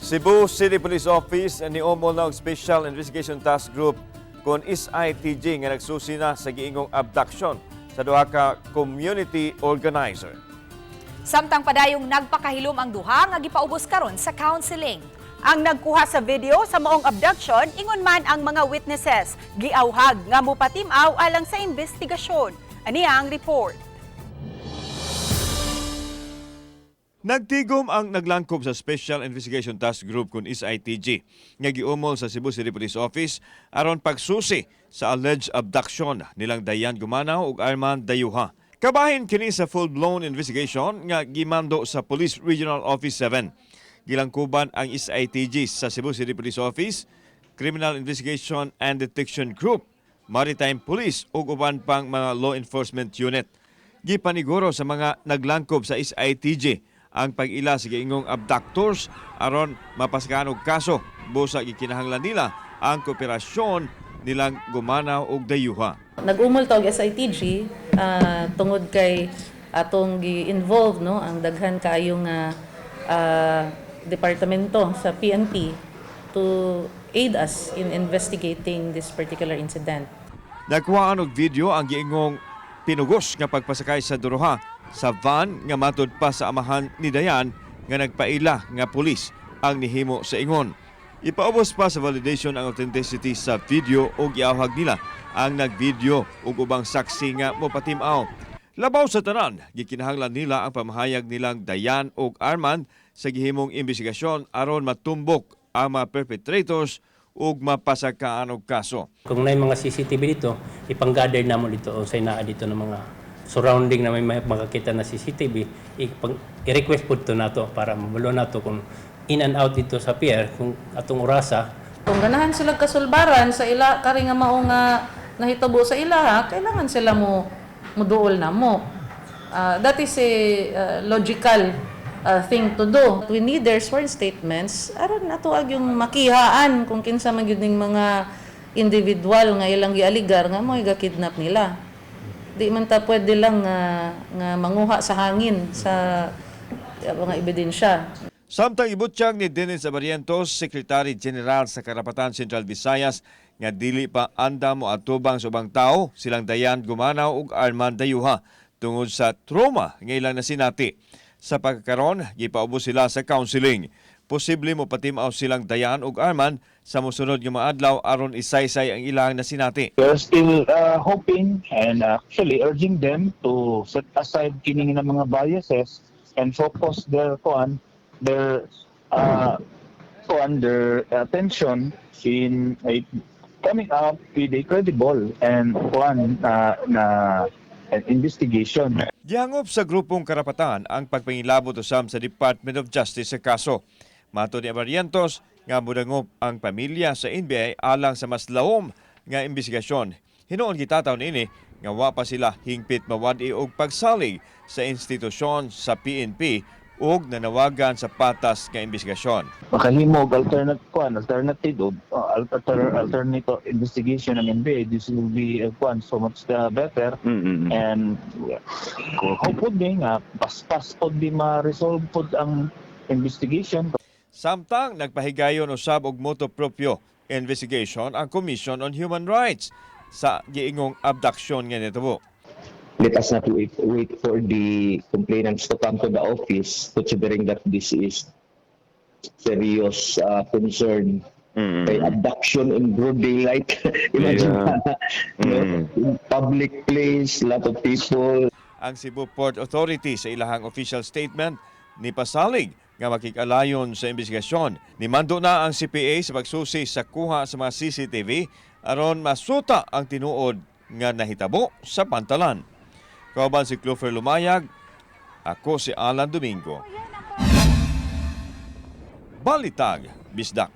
Cebu City Police Office niomol na og Special Investigation Task Group kon SITG nga nagsusi na sa giingong abduction sa duha ka community organizer. Samtang padayong nagpakahilom ang duha nga gipaubos karon sa counseling. Ang nagkuha sa video sa maong abduction, ingon man ang mga witnesses. Giauhag nga mupatimaw alang sa investigasyon. Aniya ang report. Nagtigom ang naglangkob sa Special Investigation Task Group kun SITG nga giumol sa Cebu City Police Office aron pagsusi sa alleged abduction nilang Dayan Gumanaw ug Arman Dayuha. Kabahin kini sa full-blown investigation nga gimando sa Police Regional Office 7. Gilangkuban ang SITG sa Cebu City Police Office, Criminal Investigation and Detection Group, Maritime Police ug uban pang mga law enforcement unit. Gipaniguro sa mga naglangkob sa SITG ang pag-ila sa giingong abductors aron mapasakahan og kaso busa gikinahanglan nila ang kooperasyon nilang Gumanaw ug Dayuha. Nag-umol tawag SITG tungod kay atong gi-involve no ang daghan kayong departamento sa PNP to aid us in investigating this particular incident. Nagkuhaan og video ang giingong pinugos nga pagpasakay sa duruha sa van nga matud pa sa amahan ni Dayan nga nagpaila nga pulis ang nihimo sa ingon. Ipaubos pa sa validation ang authenticity sa video ug giawhag nila ang nagvideo ug ubang saksi nga mopatimaw. Labaw sa tanan, gikinahanglan nila ang pamahayag nilang Dayan ug Arman sa gihimong investigasyon aron matumbok ang mga perpetrators ug mapasakaan og kaso. Kung may mga CCTV dito, ipang-gather namo dito o sa naa dito ng mga surrounding na may makakita na CCTV, i-request po ito nato para mabulo nato kung in and out dito sa pier, kung atong orasa. Kung ganahan sila kasulbaran sa ila, kari nga mao nga nahitabo sa ila, kailangan sila mo muduol na mo. That is a logical thing to do. We need their sworn statements aron natuag yung makihaan kung kinsa man gyud ning mga individual nga ilang gialigar nga mo ga-kidnap nila. Di man ta pwede lang nga manguha sa hangin sa mga ebidensya. Samtang ibutyag ni Dennis Abarientos, Secretary General sa Karapatan Central Visayas, nga dili pa anda mo atubang sa ubang tao silang Dayan Gumanaw ug Arman Dayuha tungod sa trauma nga ilang nasinati. Sa pagkakaron, gipaubos sila sa counseling. Posible mo patimaw silang Dayan ug Arman sa mosunod nga mga adlaw aron isaysay ang ilang nasinati. We are still hoping and actually urging them to set aside kining ng mga biases and focus their attention in coming up with a credible and investigation. Gihangop sa grupong karapatan ang pagpangilabot usab sa Department of Justice sa kaso. Mato ni Abarientos nga mudangop ang pamilya sa NBI alang sa mas lawom nga investigasyon. Hinuon gitataw niini nga wa pa sila hingpit mawadi og pagsalig sa institusyon sa PNP ug nanawagan sa patas nga investigasyon. Makahimog alternative investigation ng NBI. This will be so much better. And hopefully nga paspas pod di ma-resolve pod ang investigation. Samtang nagpahigayon usab og motu proprio investigation ang Commission on Human Rights sa giingong abduction nga nitabo. Let us not wait for the complainants to come to the office, considering that this is serious concern. By abduction in broad daylight. Imagine in public place, lot of people. Ang Cebu Port Authority sa ilahang official statement ni pasalig nga makikalayon sa investigasyon. Nimando na ang CPA sa pagsusi sa kuha sa mga CCTV aron masuta ang tinuod nga nahitabo sa pantalan. Kauban si Clover Lumayag, ako si Alan Domingo. Balitag, Bisdak.